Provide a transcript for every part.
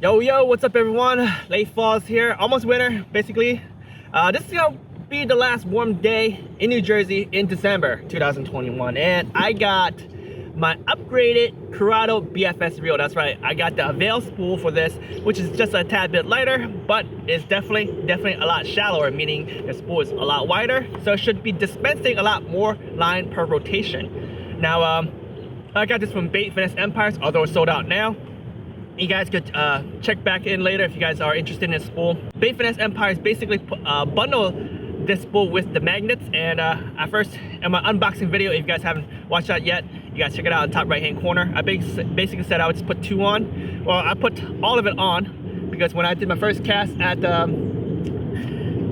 Yo, what's up everyone? Late falls here, almost winter basically. This is gonna be the last warm day in New Jersey in December 2021, and I got my upgraded Curado BFS reel. That's right, I got the Avail Spool for this, which is just a tad bit lighter, but it's definitely a lot shallower, meaning the spool is a lot wider, so it should be dispensing a lot more line per rotation. Now, I got this from Finesse Empires, although it's sold out now. You guys could check back in later if you guys are interested in this spool. Finesse Empires basically bundle this spool with the magnets, and at first in my unboxing video, if you guys haven't watched that yet, you guys check it out in the top right hand corner. I basically said I would just put 2 on. Well, I put all of it on because when I did my first cast at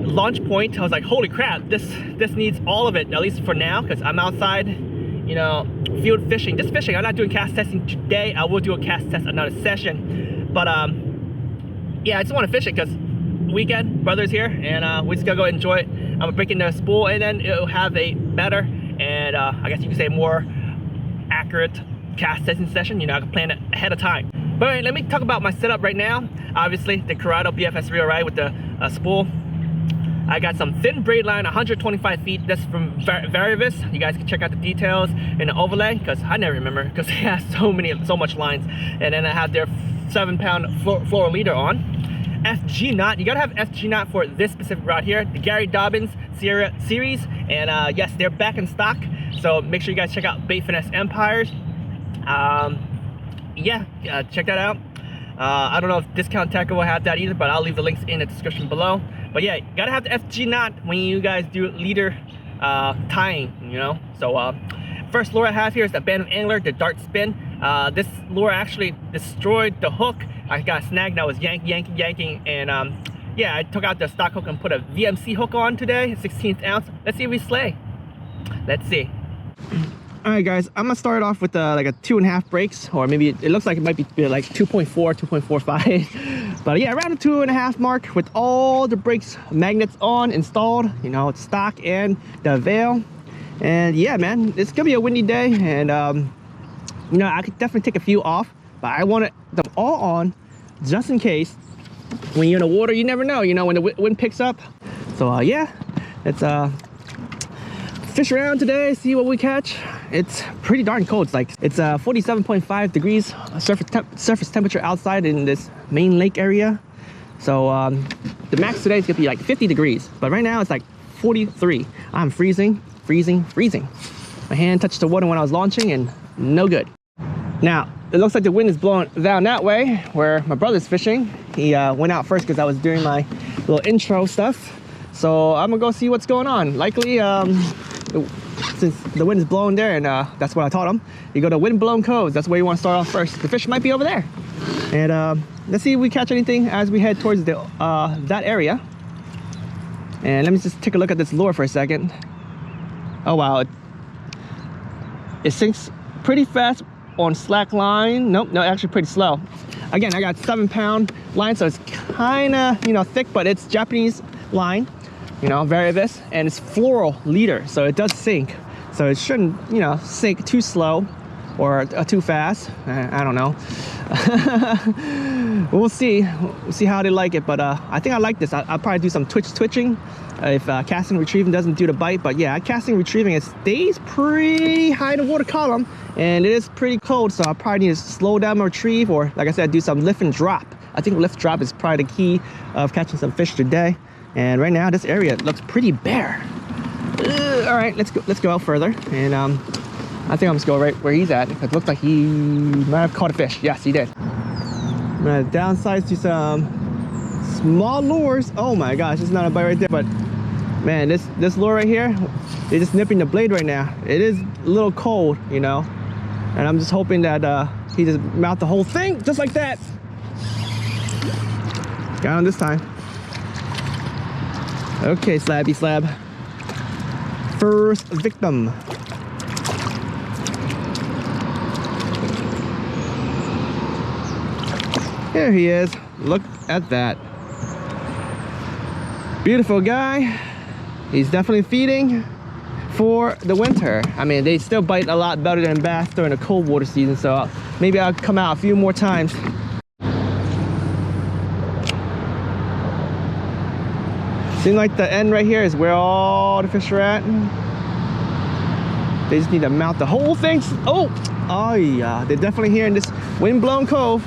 launch point, I was like, holy crap, this needs all of it, at least for now, because I'm outside, you know, field fishing, just fishing. I'm not doing cast testing today. I will do a cast test another session, but yeah, I just want to fish it because weekend, brother's here, and we just gotta go enjoy it. I'm gonna break in the spool, and then it'll have a better and I guess you could say more accurate cast testing session. You know, I can plan it ahead of time. But anyway, let me talk about my setup right now. Obviously, the Curado BFS reel, right, with the spool. I got some thin braid line, 125 feet. That's from Varivas. You guys can check out the details in the overlay because I never remember because they have so much lines. And then I have their 7-pound fluoro leader on. FG knot. You gotta have FG knot for this specific rod here. The Dobyns series, and yes, they're back in stock. So make sure you guys check out Finesse Empires. Yeah, check that out. I don't know if Discount Tackle will have that either, but I'll leave the links in the description below. But yeah, you gotta have the FG knot when you guys do leader tying, you know. So first lure I have here is the Band of Angler, the Dart Spin. This lure actually destroyed the hook. I got snagged, I was yanking, and yeah, I took out the stock hook and put a VMC hook on today, 16th ounce. Let's see if we slay. Let's see. All right, guys, I'm gonna start off with like a 2.5 brakes, or maybe it looks like it might be like 2.4, 2.45. But yeah, around the 2.5 mark with all the brakes magnets on, installed. You know, it's stock and the Avail. And yeah, man, it's gonna be a windy day, and you know, I could definitely take a few off, but I wanted them all on just in case when you're in the water, you never know, you know, when the wind picks up. So yeah, let's fish around today, see what we catch. It's pretty darn cold. It's 47.5 degrees surface temperature outside in this main lake area. So the max today is gonna be like 50 degrees, but right now it's like 43. I'm freezing. My hand touched the water when I was launching, and no good. Now it looks like the wind is blowing down that way where my brother's fishing. He went out first because I was doing my little intro stuff. So I'm gonna go see what's going on. Likely, since the wind is blowing there, and that's what I taught him, you go to wind-blown coves. That's where you want to start off first. The fish might be over there, and let's see if we catch anything as we head towards the that area. And let me just take a look at this lure for a second. Oh wow, it sinks pretty fast on slack line. Nope, no, actually pretty slow. Again, I got 7-pound line, so it's kind of, you know, thick, but it's Japanese line, you know, Varivas, and it's fluoro leader, so it does sink. So it shouldn't, you know, sink too slow or too fast. I don't know. We'll see how they like it, but I think I like this. I'll probably do some twitching if casting retrieving doesn't do the bite. But yeah, casting retrieving, it stays pretty high in the water column, and it is pretty cold, so I probably need to slow down my retrieve, or like I said, do some lift and drop. I think lift drop is probably the key of catching some fish today. And right now this area looks pretty bare. All right, let's go out further, and I think I'm just go right where he's at. It looks like he might have caught a fish. Yes, he did. I'm gonna downsize to some small lures. Oh my gosh, it's not a bite right there, but man, this lure right here, they're just nipping the blade right now. It is a little cold, you know, and I'm just hoping that he just mouth the whole thing just like that. Got him this time. Okay, slabby slab. First victim. There he is. Look at that. Beautiful guy. He's definitely feeding for the winter. I mean, they still bite a lot better than bass during the cold water season, so maybe I'll come out a few more times. Seems like the end right here is where all the fish are at. They just need to mount the whole thing. Oh yeah, they're definitely here in this wind-blown cove.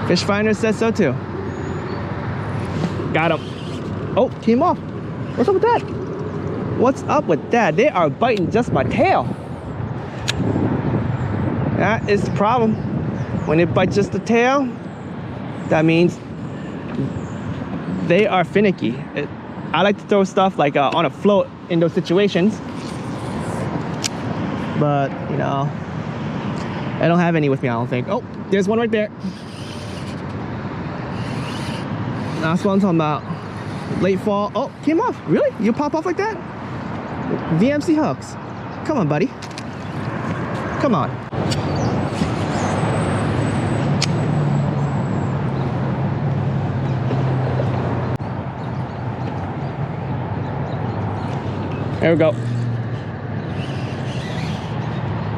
Fish finder says so too. Got him. Oh, came off. What's up with that? What's up with that? They are biting just my tail. That is the problem. When they bite just the tail, that means they are finicky. I like to throw stuff like on a float in those situations, but you know, I don't have any with me, I don't think. Oh, there's one right there. That's what I'm talking about. Late fall. Oh, came off. Really? You pop off like that? VMC hooks. Come on, buddy. Come on. There we go.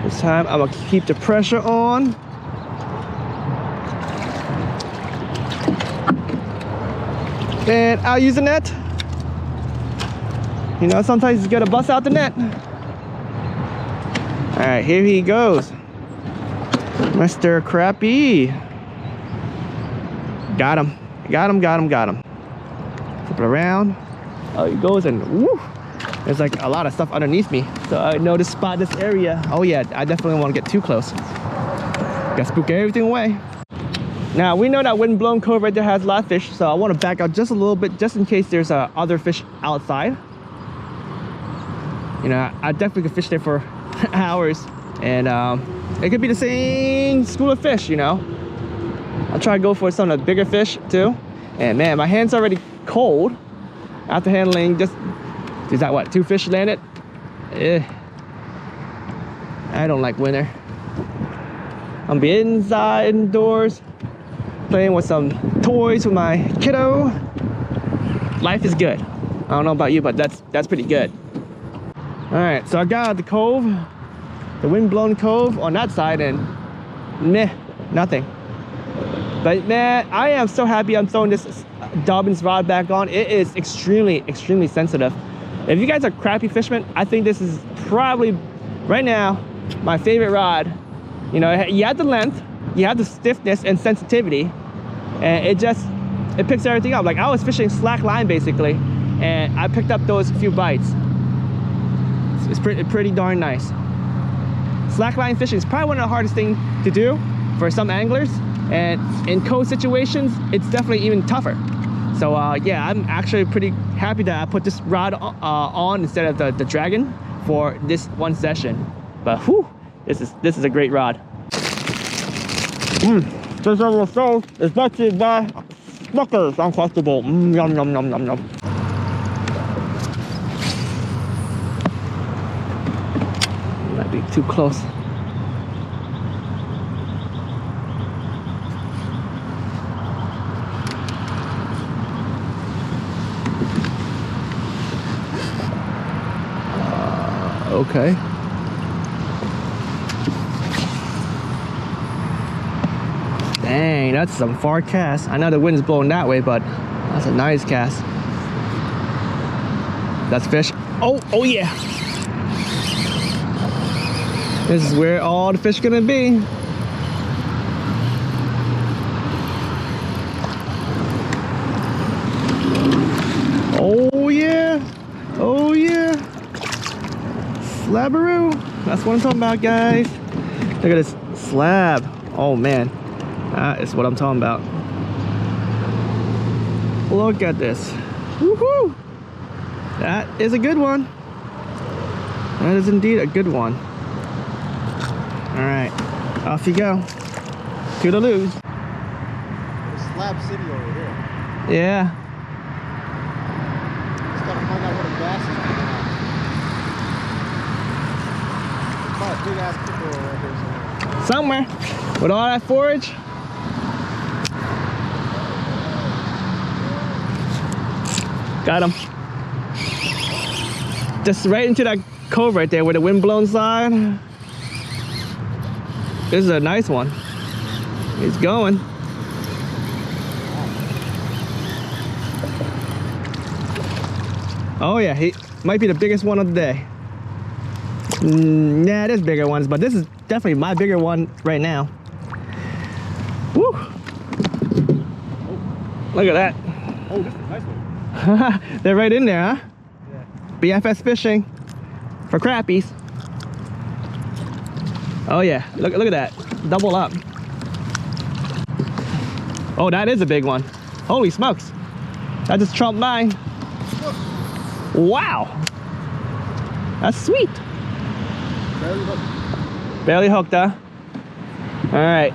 This time I'm gonna keep the pressure on. And I'll use the net. You know, sometimes you gotta bust out the net. All right, here he goes. Mr. Crappie. Got him. Got him, got him, got him. Flip it around. Oh, he goes and woo. There's like a lot of stuff underneath me. So I know to spot this area. Oh yeah, I definitely don't want to get too close. Gotta spook everything away. Now we know that wind-blown cove right there has a lot of fish, so I want to back out just a little bit just in case there's other fish outside. You know, I definitely could fish there for hours, and it could be the same school of fish, you know. I'll try to go for some of the bigger fish too. And man, my hand's already cold after handling just, is that what, 2 fish landed? I don't like winter. I'm be inside, indoors, playing with some toys with my kiddo. Life is good. I don't know about you, but that's pretty good. All right, so I got out the cove, the wind-blown cove on that side, and meh, nothing. But man, I am so happy I'm throwing this Dobyns rod back on. It is extremely, extremely sensitive. If you guys are crappie fishermen, I think this is probably, right now, my favorite rod. You know, you have the length, you have the stiffness and sensitivity, and it picks everything up. Like I was fishing slack line basically, and I picked up those few bites. It's pretty darn nice. Slack line fishing is probably one of the hardest things to do for some anglers, and in cove situations, it's definitely even tougher. So yeah, I'm actually pretty happy that I put this rod on instead of the Dragon for this one session. But whew, this is a great rod. This episode of show is brought to you by Smuckers Uncrustable. Yum yum yum yum yum. Might be too close. Okay. Dang, that's some far cast. I know the wind's blowing that way, but that's a nice cast. That's fish. Oh yeah. This is where all the fish are gonna be. Oh yeah. Oh yeah. Slabberoo. That's what I'm talking about, guys. Look at this slab. Oh man, that is what I'm talking about. Look at this. Woohoo! That is a good one. That is indeed a good one. All right, off you go. Toodaloo. Slab City over here. Yeah. Just gotta find out where the gas is coming out. Probably a big ass pickle right here somewhere. Somewhere. With all that forage. Got him. Just right into that cove right there with the wind blown side. This is a nice one. He's going. Oh yeah, he might be the biggest one of the day. Yeah, there's bigger ones, but this is definitely my bigger one right now. Woo! Look at that. Oh, this is a nice one. They're right in there, huh? Yeah. BFS fishing for crappies. Oh yeah, look at that. Double up. Oh, that is a big one. Holy smokes. That just trumped mine. Wow. That's sweet. Barely hooked. Barely hooked, huh? All right.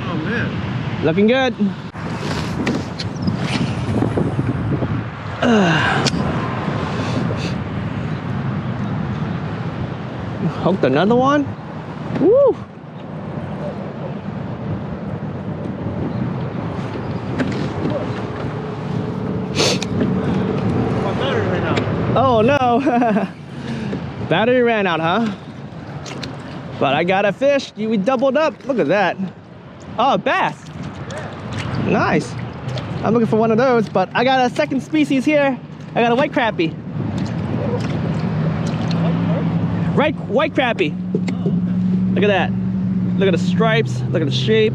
Oh man. Looking good. Hooked another one. Woo! My battery ran out. Oh no! Battery ran out, huh? But I got a fish. We doubled up. Look at that. Oh, bass. Nice. I'm looking for one of those, but I got a second species here. I got a white crappie. White crappie. Look at that. Look at the stripes. Look at the shape.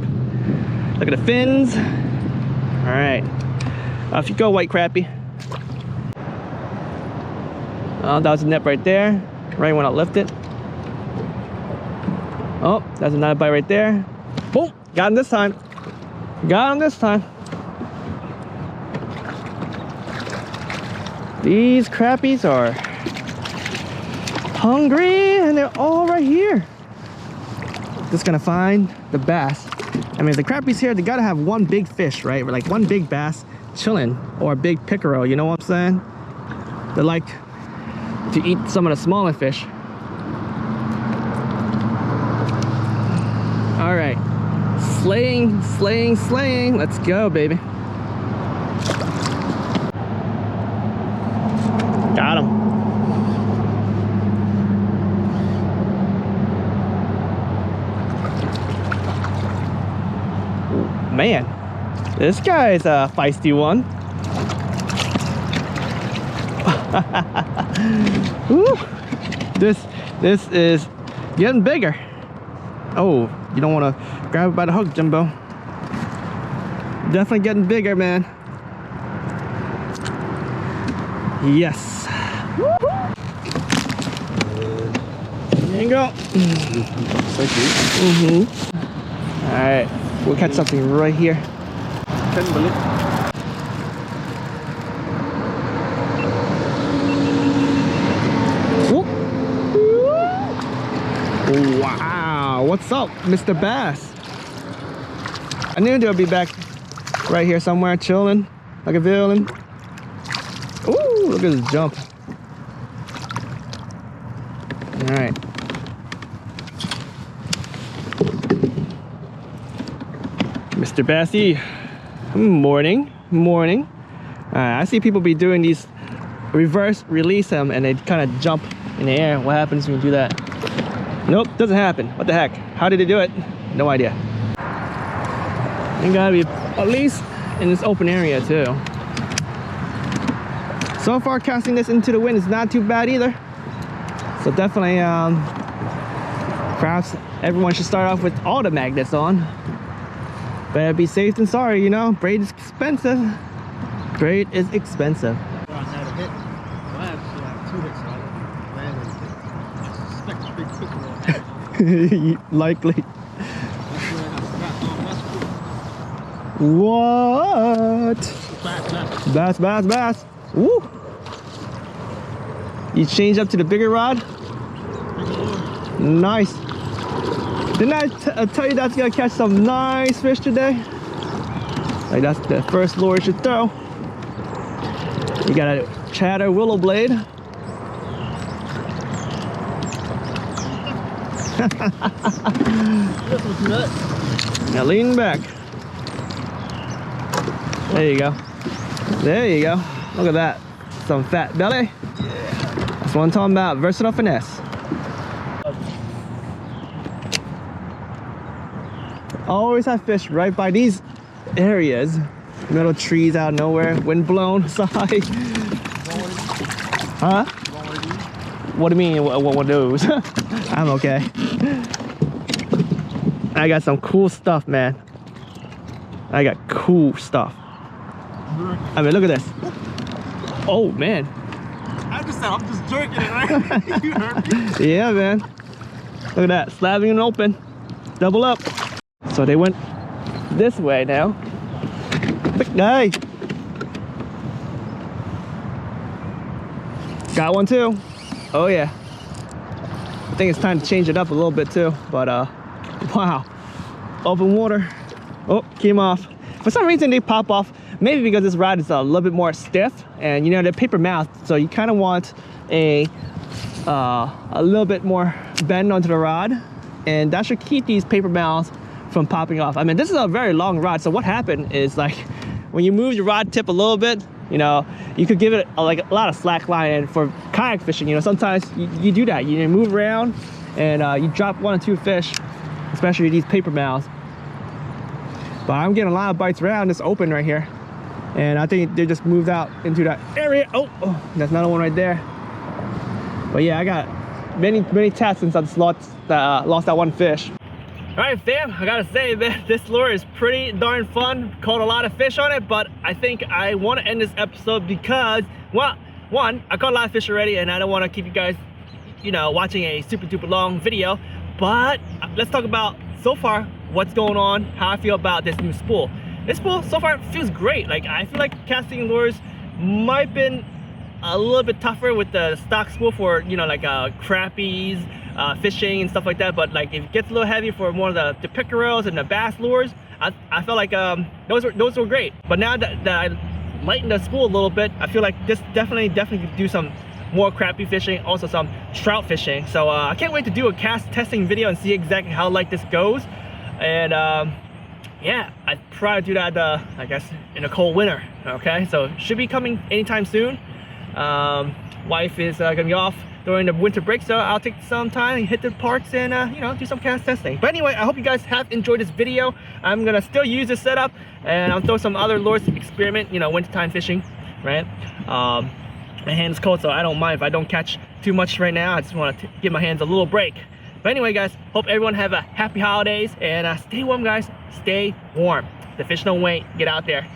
Look at the fins. All right. Off you go, white crappie. Oh, that was a nip right there. Right when I lift it. Oh, that's another bite right there. Boom! Got him this time. Got him this time. These crappies are hungry and they're all right here. Just gonna find the bass. I mean, if the crappies here, they gotta have one big fish, right? Like one big bass chilling, or a big pickerel, you know what I'm saying? They like to eat some of the smaller fish. All right, slaying, slaying, slaying. Let's go, baby. Got him. Man, this guy's a feisty one. Woo. This is getting bigger. Oh, you don't want to grab it by the hook, Jimbo. Definitely getting bigger, man. Yes. There you go. Thank you. All right, we'll catch something right here. Wow, what's up, Mr. Bass? I knew they'll be back right here somewhere, chilling like a villain. Ooh, look at this jump. All right. Mr. Bassy, morning. I see people be doing these reverse release them and they kind of jump in the air. What happens when you do that? Nope, doesn't happen. What the heck? How did they do it? No idea. You gotta be at least in this open area too. So far, casting this into the wind is not too bad either. So definitely, perhaps everyone should start off with all the magnets on. Better be safe than sorry, you know. Braid is expensive. Braid is expensive. I had a hit. I actually have 2 hits. So I landed. I suspect big pickerel. Likely. What? Bass. Woo! You change up to the bigger rod? Nice. Didn't I tell you that's gonna catch some nice fish today? Like that's the first lure you should throw. You got a chatter willow blade. Now lean back. There you go. There you go. Look at that. Some fat belly. That's what I'm talking about. Versatile finesse. Always have fish right by these areas. Little trees out of nowhere. Wind blown aside. Huh? You want one of these? What do you mean, what of those? I'm okay. I got some cool stuff, man. I got cool stuff. I mean, look at this. Oh, man. I just said I'm just jerking it, right? You heard me? Yeah, man. Look at that, slabbing and open. Double up. So they went this way now. Big guy. Got one too. Oh yeah. I think it's time to change it up a little bit too. But wow. Open water. Oh, came off. For some reason they pop off. Maybe because this rod is a little bit more stiff, and you know they're paper mouth, so you kind of want a little bit more bend onto the rod, and that should keep these paper mouths from popping off. I mean, this is a very long rod, so what happened is, like, when you move your rod tip a little bit, you know, you could give it like a lot of slack line. And for kayak fishing, you know, sometimes you do that. You move around and you drop 1 or 2 fish, especially these paper mouths. But I'm getting a lot of bites around this open right here, and I think they just moved out into that area. Oh, that's another one right there. But yeah, I got many taps since I just lost that one fish. All right, fam, I gotta say, man, this lure is pretty darn fun. Caught a lot of fish on it, but I think I want to end this episode because, well, one, I caught a lot of fish already, and I don't want to keep you guys, you know, watching a super duper long video. But let's talk about so far what's going on, how I feel about this new spool. This spool so far feels great. Like, I feel like casting lures might have been a little bit tougher with the stock spool for, you know, like crappies, fishing and stuff like that. But like, if it gets a little heavy for more of the pickerels and the bass lures, I felt like those were great. But now that I lightened the spool a little bit, I feel like this definitely could do some more crappie fishing, also some trout fishing. So I can't wait to do a cast testing video and see exactly how like this goes. And yeah, I'd probably do that I guess in a cold winter. Okay, so should be coming anytime soon. Wife is gonna be off during the winter break, so I'll take some time and hit the parks and you know, do some cast testing. But anyway, I hope you guys have enjoyed this video. I'm gonna still use this setup, and I'll throw some other lures to experiment, you know, wintertime fishing, right? My hand's cold, so I don't mind if I don't catch too much right now. I just want to give my hands a little break. But anyway, guys, hope everyone have a happy holidays, and stay warm, guys. Stay warm. The fish don't wait. Get out there.